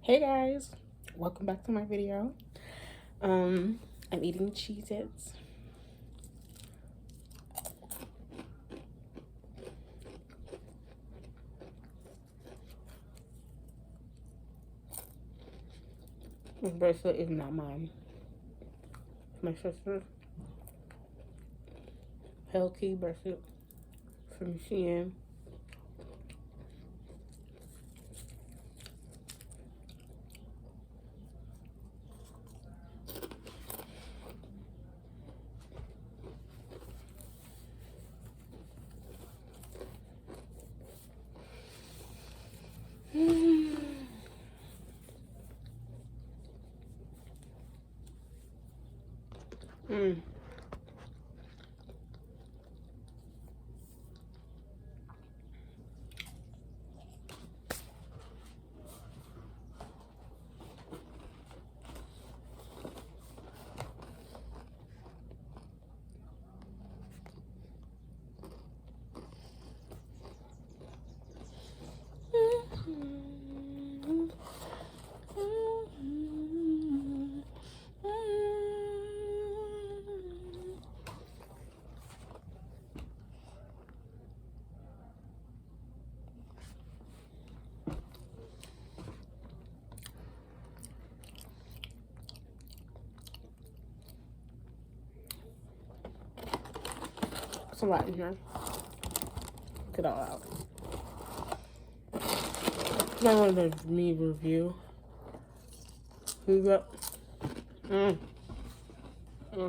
Hey guys, welcome back to my video. I'm eating Cheez-Its. This bracelet is not mine. It's my sister's Hell Key bracelet from Shein. It's a lot in here. Get it all out. It's not one of those me review. Who's up?